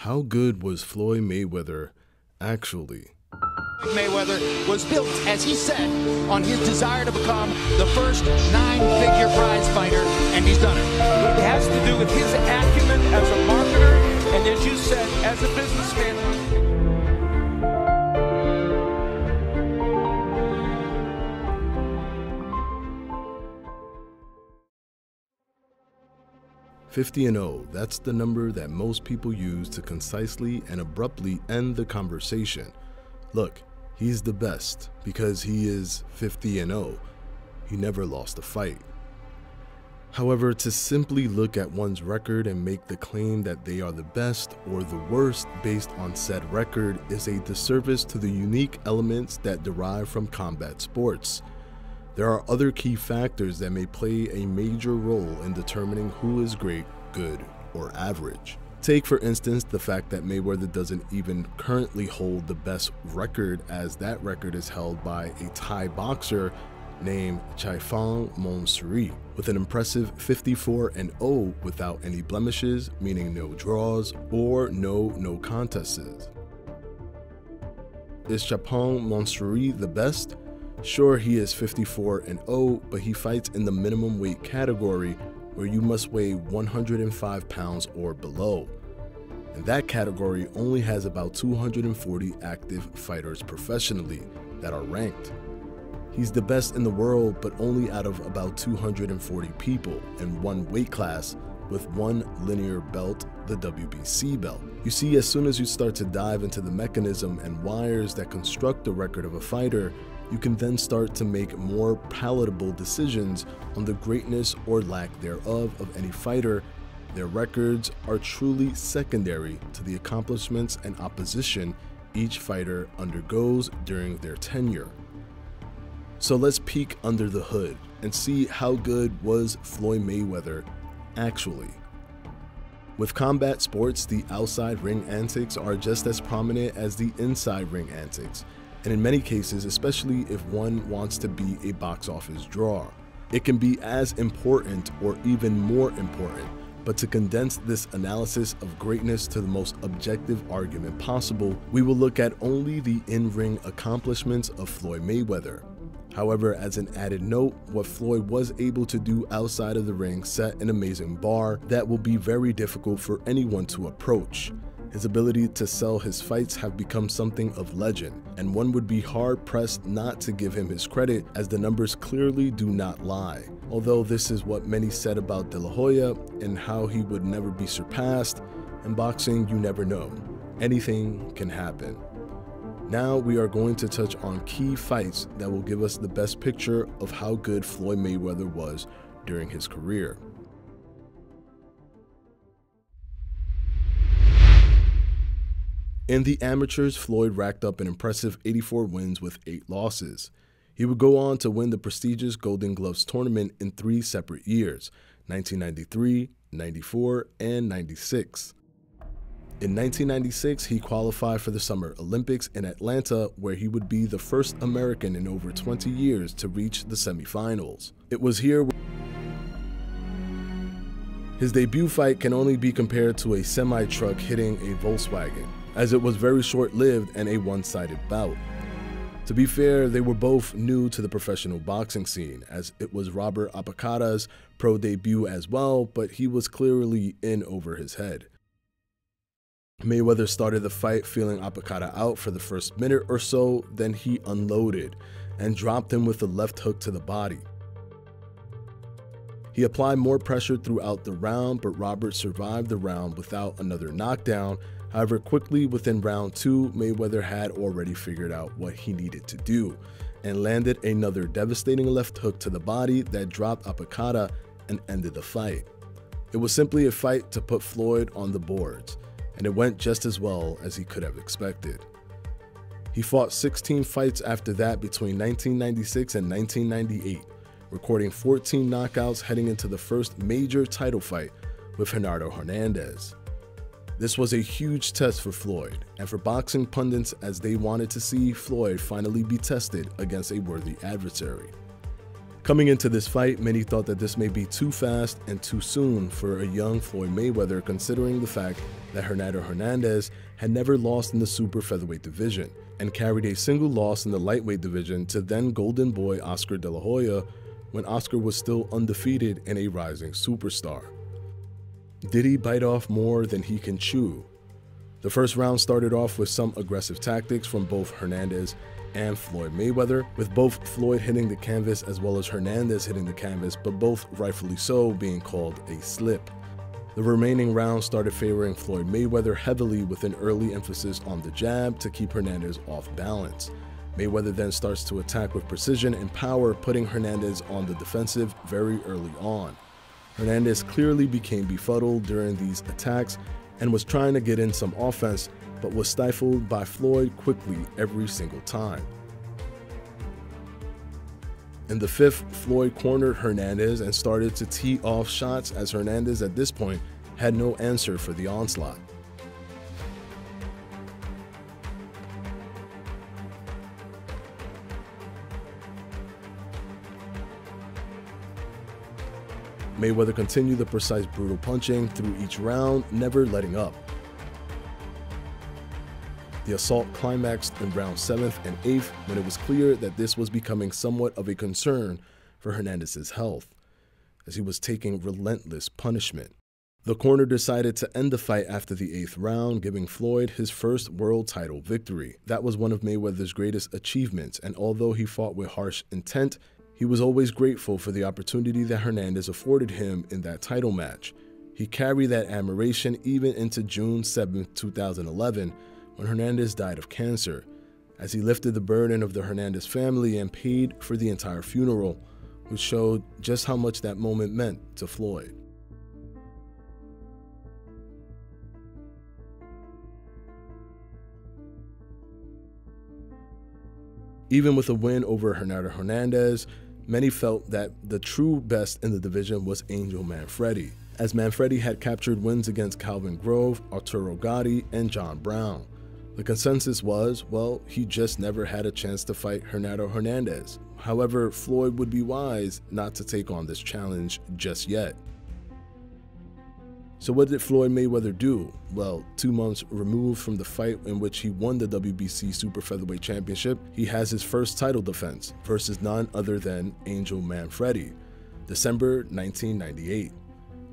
How good was Floyd Mayweather actually? Mayweather was built, as he said, on his desire to become the first nine-figure prize fighter, and he's done it. It has to do with his acumen as a marketer, and as you said, as a businessman. 50-0, that's the number that most people use to concisely and abruptly end the conversation. Look, he's the best because he is 50-0. He never lost a fight. However, to simply look at one's record and make the claim that they are the best or the worst based on said record is a disservice to the unique elements that derive from combat sports. There are other key factors that may play a major role in determining who is great, good, or average. Take for instance the fact that Mayweather doesn't even currently hold the best record, as that record is held by a Thai boxer named Chaifang Monsuri with an impressive 54-0 without any blemishes, meaning no draws or no contests. Is Chaifang Monsuri the best? Sure, he is 54-0, but he fights in the minimum weight category where you must weigh 105 pounds or below. And that category only has about 240 active fighters professionally that are ranked. He's the best in the world, but only out of about 240 people in one weight class with one linear belt, the WBC belt. You see, as soon as you start to dive into the mechanism and wires that construct the record of a fighter, you can then start to make more palatable decisions on the greatness or lack thereof of any fighter. Their records are truly secondary to the accomplishments and opposition each fighter undergoes during their tenure. So let's peek under the hood and see how good was Floyd Mayweather actually. With combat sports, the outside ring antics are just as prominent as the inside ring antics, and in many cases, especially if one wants to be a box office draw, it can be as important or even more important. But to condense this analysis of greatness to the most objective argument possible, we will look at only the in-ring accomplishments of Floyd Mayweather. However, as an added note, what Floyd was able to do outside of the ring set an amazing bar that will be very difficult for anyone to approach. His ability to sell his fights have become something of legend, and one would be hard-pressed not to give him his credit, as the numbers clearly do not lie. Although this is what many said about De La Hoya and how he would never be surpassed, in boxing you never know. Anything can happen. Now we are going to touch on key fights that will give us the best picture of how good Floyd Mayweather was during his career. In the amateurs, Floyd racked up an impressive 84 wins with 8 losses. He would go on to win the prestigious Golden Gloves tournament in 3 separate years, 1993, 94, and 96. In 1996, he qualified for the Summer Olympics in Atlanta, where he would be the first American in over 20 years to reach the semifinals. It was here his debut fight can only be compared to a semi-truck hitting a Volkswagen, as it was very short-lived and a one-sided bout. To be fair, they were both new to the professional boxing scene, as it was Robert Apicata's pro debut as well, but he was clearly in over his head. Mayweather started the fight feeling Apicata out for the first minute or so, then he unloaded and dropped him with a left hook to the body. He applied more pressure throughout the round, but Robert survived the round without another knockdown. However, quickly within round 2, Mayweather had already figured out what he needed to do and landed another devastating left hook to the body that dropped Apicata and ended the fight. It was simply a fight to put Floyd on the boards, and it went just as well as he could have expected. He fought 16 fights after that between 1996 and 1998, recording 14 knockouts heading into the first major title fight with Gerardo Hernandez. This was a huge test for Floyd and for boxing pundits, as they wanted to see Floyd finally be tested against a worthy adversary. Coming into this fight, many thought that this may be too fast and too soon for a young Floyd Mayweather, considering the fact that Hernandez had never lost in the super featherweight division and carried a single loss in the lightweight division to then Golden Boy Oscar De La Hoya when Oscar was still undefeated and a rising superstar. Did he bite off more than he can chew? The first round started off with some aggressive tactics from both Hernandez and Floyd Mayweather, with both Floyd hitting the canvas as well as Hernandez hitting the canvas, but both rightfully so being called a slip. The remaining rounds started favoring Floyd Mayweather heavily, with an early emphasis on the jab to keep Hernandez off balance. Mayweather then starts to attack with precision and power, putting Hernandez on the defensive very early on. Hernandez clearly became befuddled during these attacks and was trying to get in some offense, but was stifled by Floyd quickly every single time. In the fifth, Floyd cornered Hernandez and started to tee off shots, as Hernandez at this point had no answer for the onslaught. Mayweather continued the precise, brutal punching through each round, never letting up. The assault climaxed in round 7th and 8th when it was clear that this was becoming somewhat of a concern for Hernandez's health, as he was taking relentless punishment. The corner decided to end the fight after the 8th round, giving Floyd his first world title victory. That was one of Mayweather's greatest achievements, and although he fought with harsh intent, he was always grateful for the opportunity that Hernandez afforded him in that title match. He carried that admiration even into June 7, 2011, when Hernandez died of cancer, as he lifted the burden of the Hernandez family and paid for the entire funeral, which showed just how much that moment meant to Floyd. Even with a win over Hernandez, many felt that the true best in the division was Angel Manfredi, as Manfredi had captured wins against Calvin Grove, Arturo Gatti, and John Brown. The consensus was, well, he just never had a chance to fight Hernandez. However, Floyd would be wise not to take on this challenge just yet. So what did Floyd Mayweather do? Well, 2 months removed from the fight in which he won the WBC Super Featherweight Championship, he has his first title defense versus none other than Angel Manfredi, December 1998.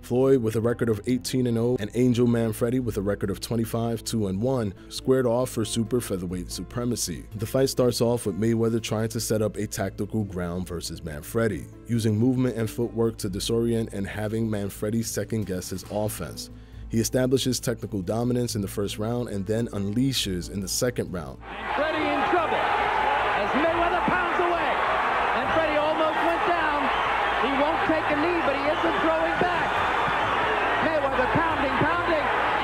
Floyd, with a record of 18-0, and Angel Manfredi, with a record of 25-2-1, squared off for super featherweight supremacy. The fight starts off with Mayweather trying to set up a tactical ground versus Manfredi, using movement and footwork to disorient and having Manfredi second-guess his offense. He establishes technical dominance in the first round and then unleashes in the second round. Manfredi in trouble as Mayweather pounds away. Manfredi almost went down. He won't take a knee, but he isn't throwing back. Mayweather pounding,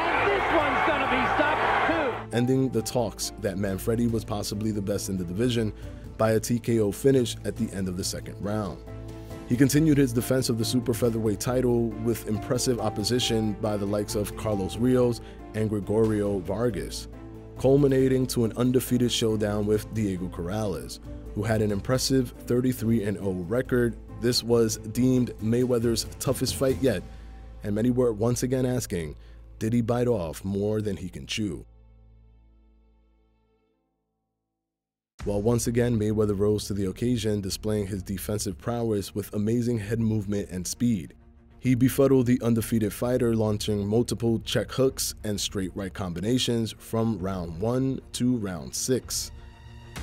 and this one's gonna be stopped too. Ending the talks that Manfredi was possibly the best in the division by a TKO finish at the end of the second round. He continued his defense of the super featherweight title with impressive opposition by the likes of Carlos Rios and Gregorio Vargas, culminating to an undefeated showdown with Diego Corrales, who had an impressive 33-0 record. This was deemed Mayweather's toughest fight yet, and many were once again asking, did he bite off more than he can chew? Well, once again, Mayweather rose to the occasion, displaying his defensive prowess with amazing head movement and speed. He befuddled the undefeated fighter, launching multiple check hooks and straight right combinations from round 1 to round 6.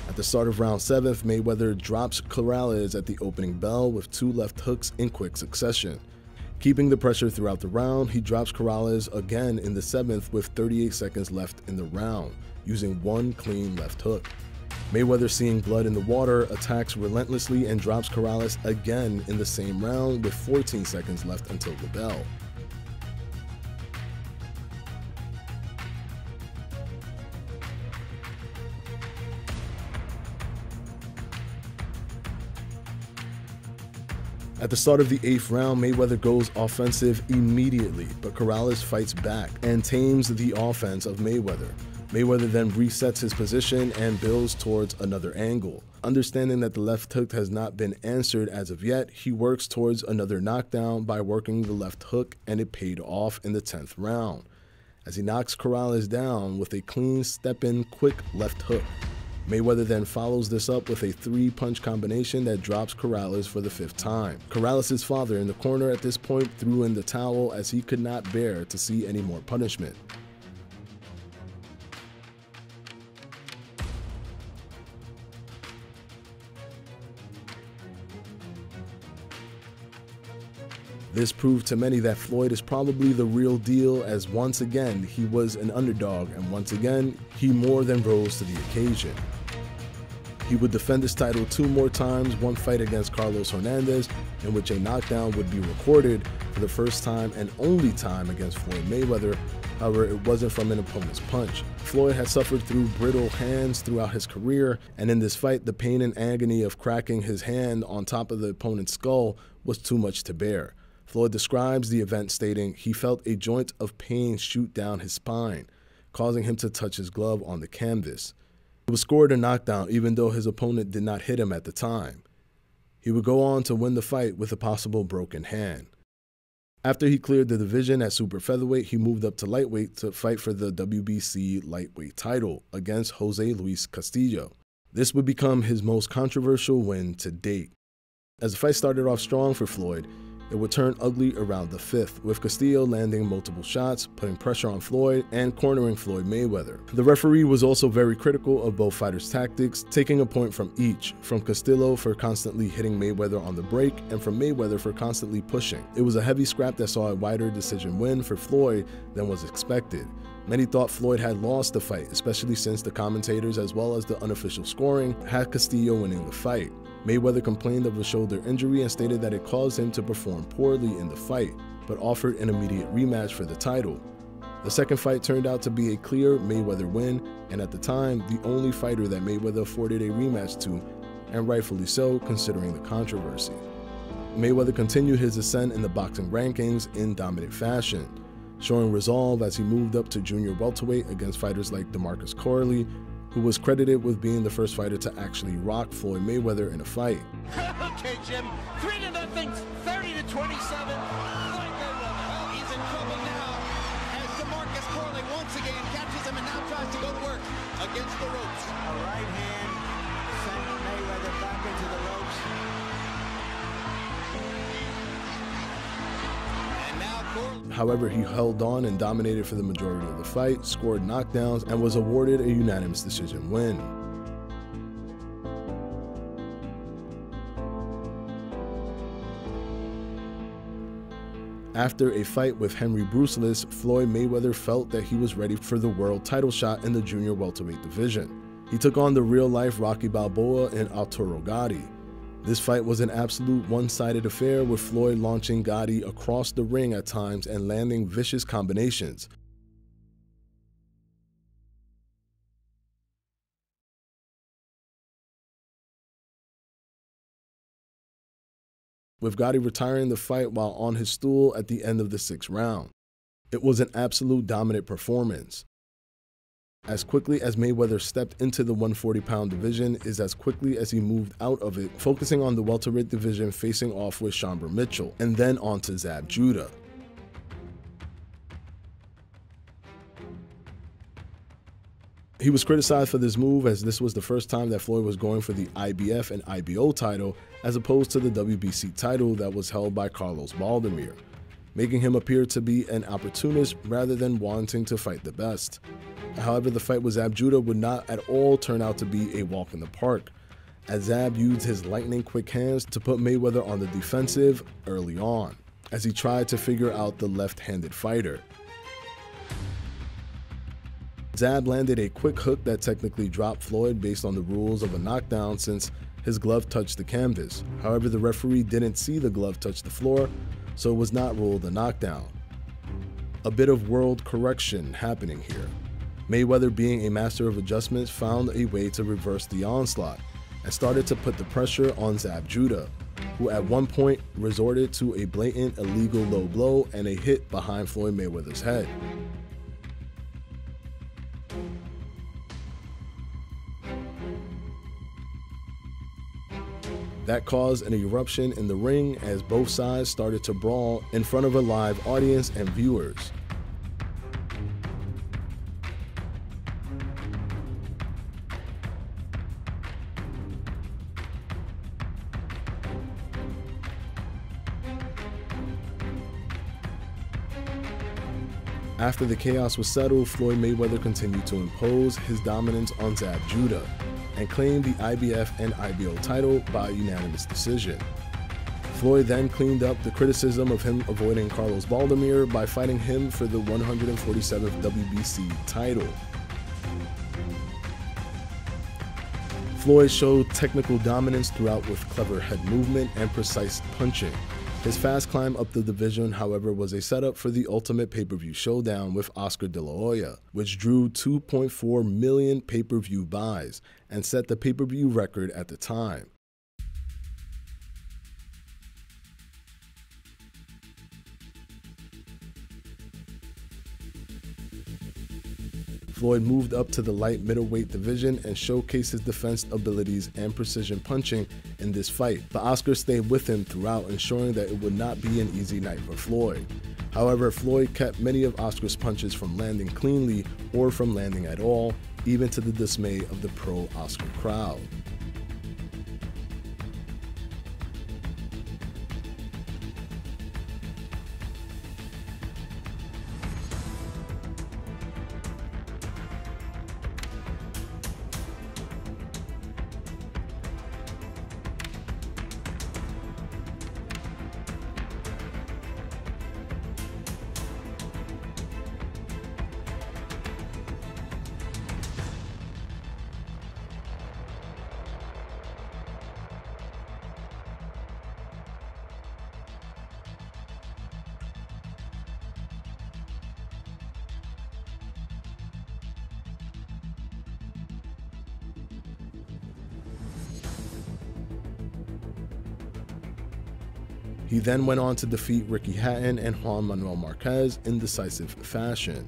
At the start of round 7, Mayweather drops Corrales at the opening bell with 2 left hooks in quick succession. Keeping the pressure throughout the round, he drops Corrales again in the 7th with 38 seconds left in the round, using 1 clean left hook. Mayweather, seeing blood in the water, attacks relentlessly and drops Corrales again in the same round with 14 seconds left until the bell. At the start of the 8th round, Mayweather goes offensive immediately, but Corrales fights back and tames the offense of Mayweather. Mayweather then resets his position and builds towards another angle. Understanding that the left hook has not been answered as of yet, he works towards another knockdown by working the left hook, and it paid off in the 10th round, as he knocks Corrales down with a clean step-in quick left hook. Mayweather then follows this up with a 3-punch combination that drops Corrales for the 5th time. Corrales' father in the corner at this point threw in the towel, as he could not bear to see any more punishment. This proved to many that Floyd is probably the real deal, as once again he was an underdog, and once again he more than rose to the occasion. He would defend his title 2 more times, one fight against Carlos Hernandez, in which a knockdown would be recorded for the first time and only time against Floyd Mayweather. However, it wasn't from an opponent's punch. Floyd had suffered through brittle hands throughout his career, and in this fight, the pain and agony of cracking his hand on top of the opponent's skull was too much to bear. Floyd describes the event stating he felt a joint of pain shoot down his spine, causing him to touch his glove on the canvas. He was scored a knockdown even though his opponent did not hit him at the time. He would go on to win the fight with a possible broken hand. After he cleared the division at super featherweight, he moved up to lightweight to fight for the WBC lightweight title against Jose Luis Castillo. This would become his most controversial win to date. As the fight started off strong for Floyd, it would turn ugly around the 5th, with Castillo landing multiple shots, putting pressure on Floyd, and cornering Floyd Mayweather. The referee was also very critical of both fighters' tactics, taking a point from each, from Castillo for constantly hitting Mayweather on the break, and from Mayweather for constantly pushing. It was a heavy scrap that saw a wider decision win for Floyd than was expected. Many thought Floyd had lost the fight, especially since the commentators as well as the unofficial scoring had Castillo winning the fight. Mayweather complained of a shoulder injury and stated that it caused him to perform poorly in the fight, but offered an immediate rematch for the title. The second fight turned out to be a clear Mayweather win, and at the time, the only fighter that Mayweather afforded a rematch to, and rightfully so considering the controversy. Mayweather continued his ascent in the boxing rankings in dominant fashion, showing resolve as he moved up to junior welterweight against fighters like DeMarcus Corley, who was credited with being the first fighter to actually rock Floyd Mayweather in a fight. Okay, Jim, 3-0, 30-27. Floyd Mayweather, well, he's in trouble now as DeMarcus Corley once again catches him and now tries to go to work against the ropes. A right hand sent Mayweather back into the ropes. And now Corley. However, he held on and dominated for the majority of the fight, scored knockdowns, and was awarded a unanimous decision win. After a fight with Henry Bruceless, Floyd Mayweather felt that he was ready for the world title shot in the junior welterweight division. He took on the real-life Rocky Balboa and Arturo Gatti. This fight was an absolute one-sided affair, with Floyd launching Gatti across the ring at times and landing vicious combinations. With Gatti retiring the fight while on his stool at the end of the 6th round. It was an absolute dominant performance. As quickly as Mayweather stepped into the 140-pound division is as quickly as he moved out of it, focusing on the welterweight division, facing off with Shamber Mitchell, and then on to Zab Judah. He was criticized for this move, as this was the first time that Floyd was going for the IBF and IBO title, as opposed to the WBC title that was held by Carlos Baldomir, making him appear to be an opportunist rather than wanting to fight the best. However, the fight with Zab Judah would not at all turn out to be a walk in the park, as Zab used his lightning-quick hands to put Mayweather on the defensive early on, as he tried to figure out the left-handed fighter. Zab landed a quick hook that technically dropped Floyd based on the rules of a knockdown, since his glove touched the canvas. However, the referee didn't see the glove touch the floor, so it was not ruled a knockdown. A bit of world correction happening here. Mayweather, being a master of adjustments, found a way to reverse the onslaught and started to put the pressure on Zab Judah, who at one point resorted to a blatant illegal low blow and a hit behind Floyd Mayweather's head. That caused an eruption in the ring as both sides started to brawl in front of a live audience and viewers. After the chaos was settled, Floyd Mayweather continued to impose his dominance on Zab Judah and claimed the IBF and IBO title by unanimous decision. Floyd then cleaned up the criticism of him avoiding Carlos Baldomir by fighting him for the 147th WBC title. Floyd showed technical dominance throughout with clever head movement and precise punching. His fast climb up the division, however, was a setup for the ultimate pay-per-view showdown with Oscar De La Hoya, which drew 2.4 million pay-per-view buys and set the pay-per-view record at the time. Floyd moved up to the light middleweight division and showcased his defense abilities and precision punching in this fight, but Oscar stayed with him throughout, ensuring that it would not be an easy night for Floyd. However, Floyd kept many of Oscar's punches from landing cleanly or from landing at all, even to the dismay of the pro-Oscar crowd. He then went on to defeat Ricky Hatton and Juan Manuel Marquez in decisive fashion.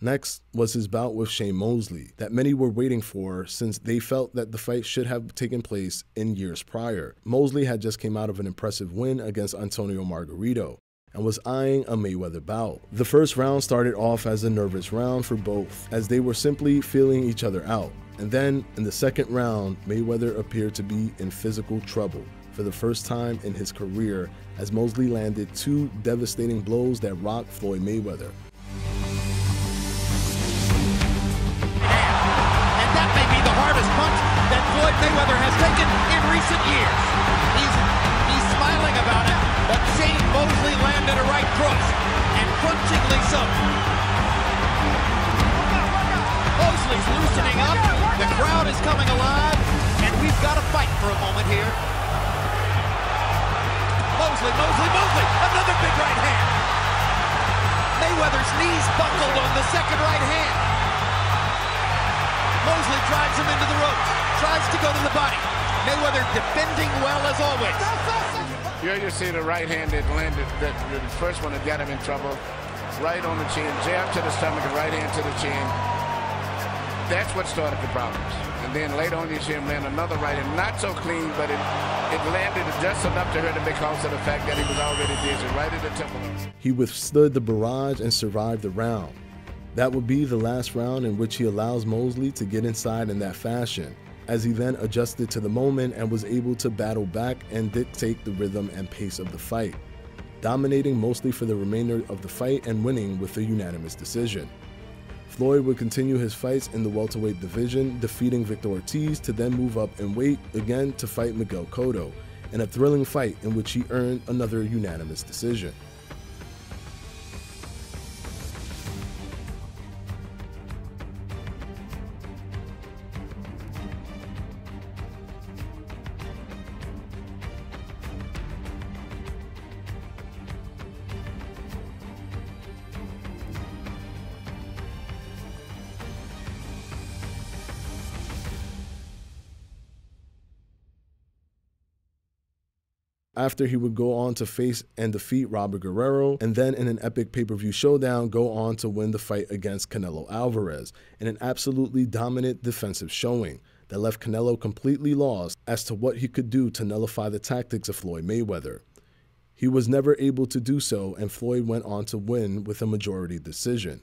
Next was his bout with Shane Mosley that many were waiting for, since they felt that the fight should have taken place in years prior. Mosley had just came out of an impressive win against Antonio Margarito and was eyeing a Mayweather bout. The first round started off as a nervous round for both, as they were simply feeling each other out. And then, in the second round, Mayweather appeared to be in physical trouble for the first time in his career, as Mosley landed two devastating blows that rocked Floyd Mayweather. Floyd Mayweather has taken in recent years. He's smiling about it, but Shane Mosley landed a right cross, and crunchingly so. Mosley's loosening up, the crowd is coming alive, and we've got to fight for a moment here. Mosley, another big right hand. Mayweather's knees buckled on the second right hand. Mosley drives him into the ropes, tries to go to the body. Mayweather defending well as always. Here you see the right hand that landed, the first one that got him in trouble. Right on the chin, jab to the stomach and right hand to the chin. That's what started the problems. And then later on you see him land another right hand, not so clean, but it landed just enough to hurt him because of the fact that he was already dizzy right at the temple. He withstood the barrage and survived the round. That would be the last round in which he allows Mosley to get inside in that fashion, as he then adjusted to the moment and was able to battle back and dictate the rhythm and pace of the fight. dominating mostly for the remainder of the fight and winning with a unanimous decision. Floyd would continue his fights in the welterweight division, defeating Victor Ortiz to then move up in weight again to fight Miguel Cotto, in a thrilling fight in which he earned another unanimous decision. After he would go on to face and defeat Robert Guerrero, and then in an epic pay-per-view showdown go on to win the fight against Canelo Alvarez in an absolutely dominant defensive showing that left Canelo completely lost as to what he could do to nullify the tactics of Floyd Mayweather. He was never able to do so, and Floyd went on to win with a majority decision.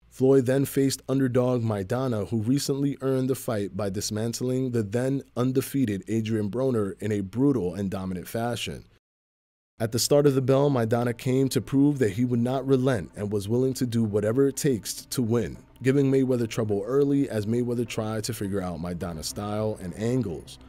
Floyd then faced underdog Maidana, who recently earned the fight by dismantling the then undefeated Adrian Broner in a brutal and dominant fashion. At the start of the bell, Maidana came to prove that he would not relent and was willing to do whatever it takes to win, giving Mayweather trouble early as Mayweather tried to figure out Maidana's style and angles.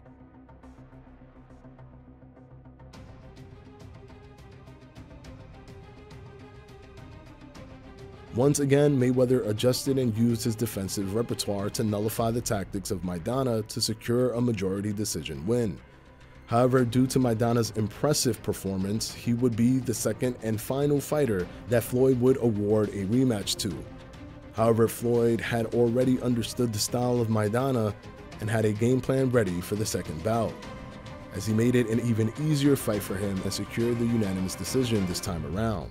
Once again, Mayweather adjusted and used his defensive repertoire to nullify the tactics of Maidana to secure a majority decision win. However, due to Maidana's impressive performance, he would be the second and final fighter that Floyd would award a rematch to. However, Floyd had already understood the style of Maidana and had a game plan ready for the second bout, as he made it an even easier fight for him and secured the unanimous decision this time around.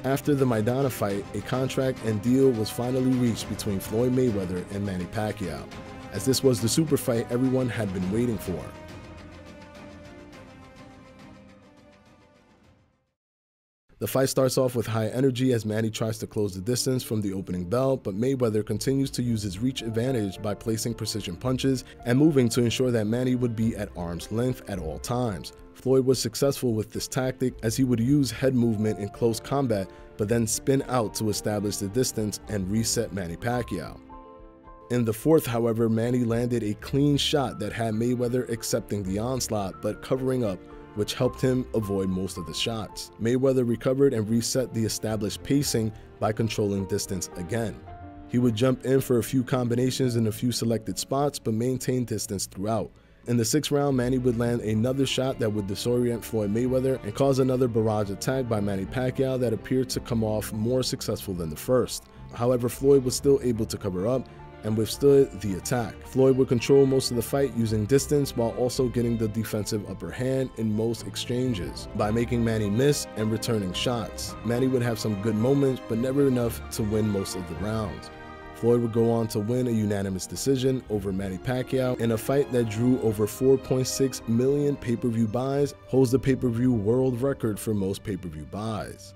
After the Maidana fight, a contract and deal was finally reached between Floyd Mayweather and Manny Pacquiao, as this was the super fight everyone had been waiting for. The fight starts off with high energy as Manny tries to close the distance from the opening bell, but Mayweather continues to use his reach advantage by placing precision punches and moving to ensure that Manny would be at arm's length at all times. Floyd was successful with this tactic as he would use head movement in close combat, but then spin out to establish the distance and reset Manny Pacquiao. In the fourth, however, Manny landed a clean shot that had Mayweather accepting the onslaught but covering up, which helped him avoid most of the shots. Mayweather recovered and reset the established pacing by controlling distance again. He would jump in for a few combinations in a few selected spots, but maintain distance throughout. In the sixth round, Manny would land another shot that would disorient Floyd Mayweather and cause another barrage attack by Manny Pacquiao that appeared to come off more successful than the first. However, Floyd was still able to cover up and withstood the attack. Floyd would control most of the fight using distance while also getting the defensive upper hand in most exchanges by making Manny miss and returning shots. Manny would have some good moments, but never enough to win most of the rounds. Floyd would go on to win a unanimous decision over Manny Pacquiao in a fight that drew over 4.6 million pay-per-view buys, holds the pay-per-view world record for most pay-per-view buys.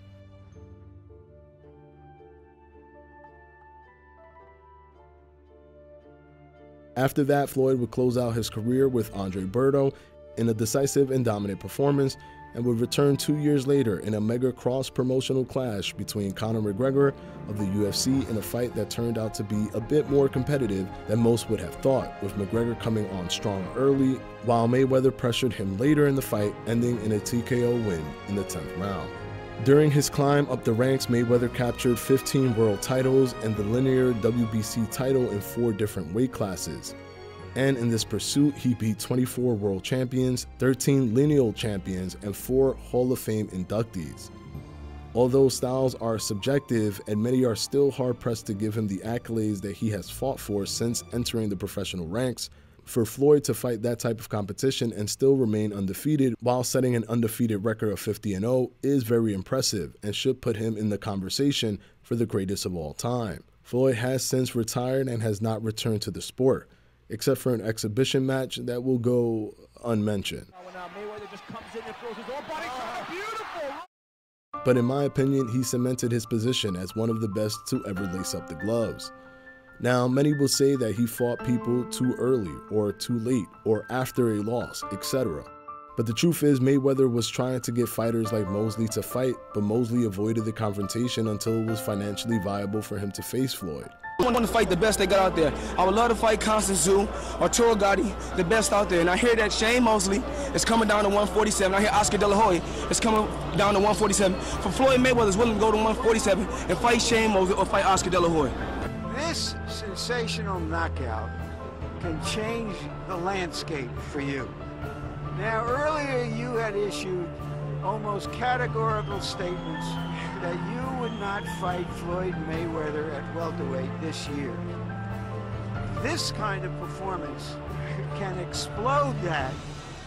After that, Floyd would close out his career with Andre Berto in a decisive and dominant performance, and would return 2 years later in a mega cross-promotional clash between Conor McGregor of the UFC in a fight that turned out to be a bit more competitive than most would have thought, with McGregor coming on strong early, while Mayweather pressured him later in the fight, ending in a TKO win in the 10th round. During his climb up the ranks, Mayweather captured 15 world titles and the linear WBC title in 4 different weight classes. And in this pursuit, he beat 24 world champions, 13 lineal champions, and 4 Hall of Fame inductees. Although styles are subjective, and many are still hard-pressed to give him the accolades that he has fought for since entering the professional ranks, for Floyd to fight that type of competition and still remain undefeated while setting an undefeated record of 50-0 is very impressive and should put him in the conversation for the greatest of all time. Floyd has since retired and has not returned to the sport, except for an exhibition match that will go unmentioned. But in my opinion, he cemented his position as one of the best to ever lace up the gloves. Now, many will say that he fought people too early or too late or after a loss, etc. But the truth is, Mayweather was trying to get fighters like Mosley to fight, but Mosley avoided the confrontation until it was financially viable for him to face Floyd. I want to fight the best they got out there. I would love to fight Constance Tszyu or Toro Gotti, the best out there. And I hear that Shane Mosley is coming down to 147. I hear Oscar De La Hoya is coming down to 147. For Floyd Mayweather is willing to go to 147 and fight Shane Mosley or fight Oscar De La Hoya. This sensational knockout can change the landscape for you. Now, earlier you had issued almost categorical statements that you would not fight Floyd Mayweather at welterweight this year. This kind of performance can explode that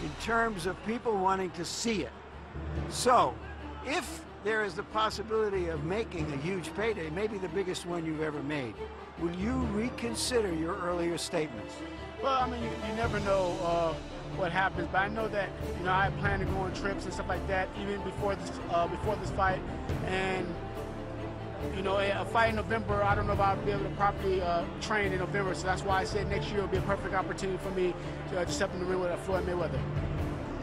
in terms of people wanting to see it. So, if there is the possibility of making a huge payday, maybe the biggest one you've ever made, will you reconsider your earlier statements? Well, I mean, you never know what happens, but I know that, you know, I plan to go on trips and stuff like that even before this fight. And, you know, a fight in November, I don't know if I'll be able to properly train in November, so that's why I said next year will be a perfect opportunity for me to step in the ring with Floyd Mayweather.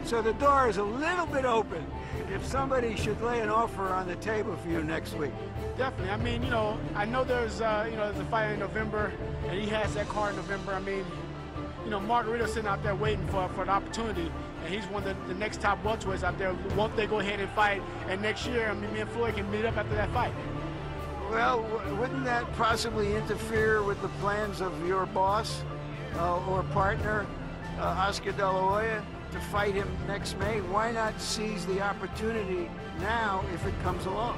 So the door is a little bit open if somebody should lay an offer on the table for you next week. Definitely. I mean, you know, I know there's there's a fight in November, and he has that card in November. I mean, you know, Margarito's sitting out there waiting for an opportunity, and he's one of the next top welterweights out there. Won't they go ahead and fight? And next year, I mean, me and Floyd can meet up after that fight. Well, wouldn't that possibly interfere with the plans of your boss or partner, Oscar De La Hoya, to fight him next May? Why not seize the opportunity now if it comes along?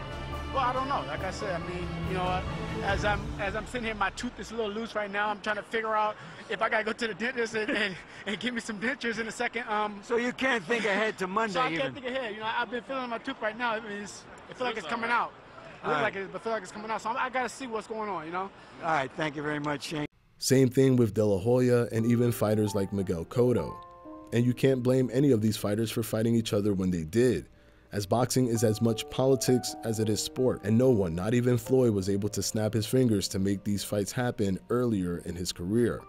Well, I don't know. Like I said, I mean, you know, as I'm sitting here, my tooth is a little loose right now. I'm trying to figure out if I gotta go to the dentist and give me some dentures in a second. So you can't think ahead to Monday. So I can't think ahead. You know, I've been feeling my tooth right now. I mean, I feel like it's coming out. It looks like it, but I feel like it's coming out. So I gotta see what's going on. You know. All right. Thank you very much, Shane. Same thing with De La Hoya and even fighters like Miguel Cotto. And you can't blame any of these fighters for fighting each other when they did, as boxing is as much politics as it is sport, and no one, not even Floyd, was able to snap his fingers to make these fights happen earlier in his career.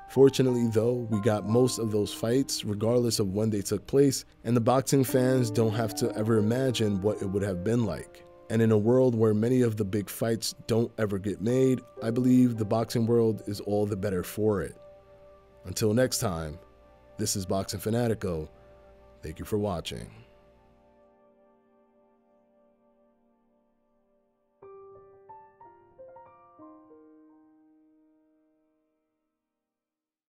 Fortunately though, we got most of those fights regardless of when they took place, and the boxing fans don't have to ever imagine what it would have been like. And in a world where many of the big fights don't ever get made, I believe the boxing world is all the better for it. Until next time, this is Boxing Fanatico. Thank you for watching.